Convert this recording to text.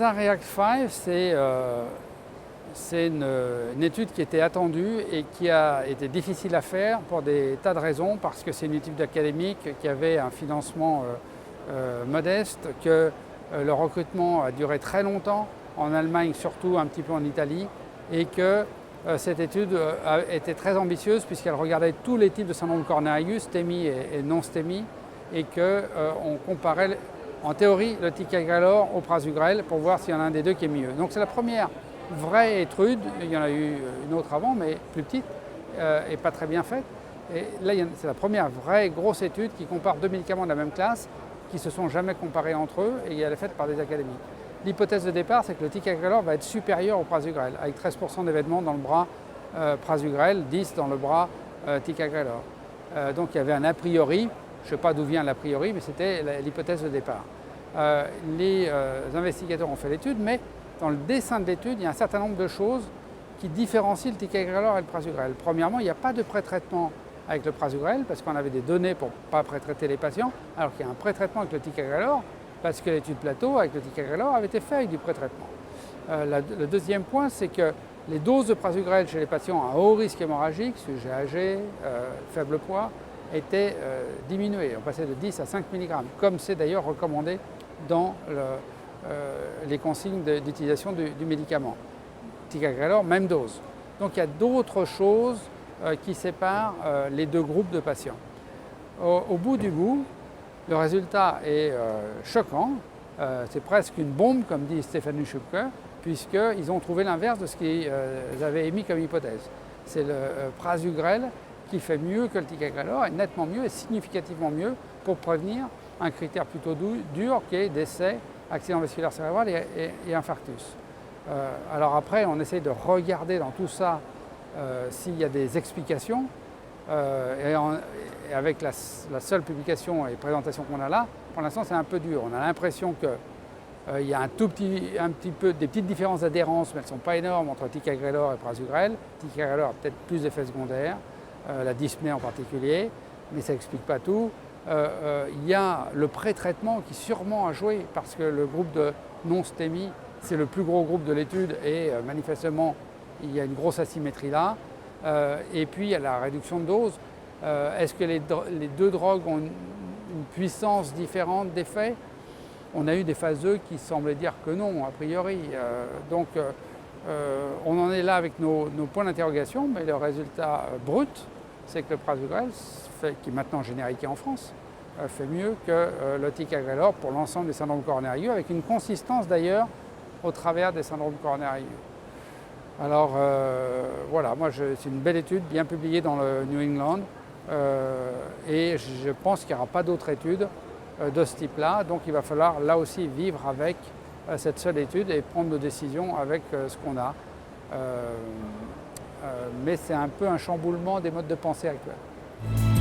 ASAR-REACT-5, c'est une étude qui était attendue et qui a été difficile à faire pour des tas de raisons, parce que c'est une étude académique qui avait un financement modeste, que le recrutement a duré très longtemps, en Allemagne surtout, un petit peu en Italie, et que cette étude était très ambitieuse puisqu'elle regardait tous les types de syndrome coronaire aigu, STEMI et non STEMI, et qu'on comparait en théorie le ticagrelor au prasugrel pour voir s'il y en a un des deux qui est mieux. Donc c'est la première vraie étude, il y en a eu une autre avant mais plus petite et pas très bien faite. Et là c'est la première vraie grosse étude qui compare deux médicaments de la même classe qui ne se sont jamais comparés entre eux et elle est faite par des académiques. L'hypothèse de départ, c'est que le ticagrelor va être supérieur au prasugrel, avec 13% d'événements dans le bras prasugrel, 10% dans le bras ticagrelor. Donc il y avait un a priori, je ne sais pas d'où vient l'a priori, mais c'était l'hypothèse de départ. Les investigateurs ont fait l'étude, mais dans le dessin de l'étude, il y a un certain nombre de choses qui différencient le ticagrelor et le prasugrel. Premièrement, il n'y a pas de pré-traitement avec le prasugrel, parce qu'on avait des données pour ne pas pré-traiter les patients, alors qu'il y a un pré-traitement avec le ticagrelor, parce que l'étude plateau avec le ticagrelor avait été faite avec du pré-traitement. Le deuxième point, c'est que les doses de prasugrel chez les patients à haut risque hémorragique, sujets âgés, faible poids, étaient diminuées. On passait de 10 à 5 mg, comme c'est d'ailleurs recommandé dans les consignes d'utilisation du médicament. Ticagrelor, même dose. Donc il y a d'autres choses qui séparent les deux groupes de patients. Au bout du bout, le résultat est choquant. C'est presque une bombe, comme dit Stéphanie Schupke, puisqu'ils ont trouvé l'inverse de ce qu'ils avaient émis comme hypothèse. C'est le prasugrel qui fait mieux que le ticagrelor, et nettement mieux et significativement mieux pour prévenir un critère plutôt dur qui est décès, accident vasculaire cérébral et infarctus. Alors après, on essaie de regarder dans tout ça s'il y a des explications. Et avec la seule publication et présentation qu'on a là, pour l'instant c'est un peu dur. On a l'impression qu'il y a un petit peu des petites différences d'adhérence, mais elles ne sont pas énormes entre ticagrelor et prasugrel. Ticagrelor a peut-être plus d'effets secondaires, la dyspnée en particulier, mais ça n'explique pas tout. Il y a le pré-traitement qui sûrement a joué, parce que le groupe de non-STEMI, c'est le plus gros groupe de l'étude et manifestement il y a une grosse asymétrie là. Et puis il y a la réduction de dose. Est-ce que les deux drogues ont une puissance différente d'effet? On a eu des phases 2 qui semblaient dire que non, a priori. Donc on en est là avec nos points d'interrogation, mais le résultat brut, c'est que le prasugrel, qui est maintenant génériqué en France, fait mieux que le ticagrelor pour l'ensemble des syndromes coronaires aigus, avec une consistance d'ailleurs au travers des syndromes coronaires aigus. Alors voilà, moi c'est une belle étude, bien publiée dans le New England, et je pense qu'il n'y aura pas d'autres études de ce type-là, donc il va falloir là aussi vivre avec cette seule étude et prendre nos décisions avec ce qu'on a. Mais c'est un peu un chamboulement des modes de pensée actuels.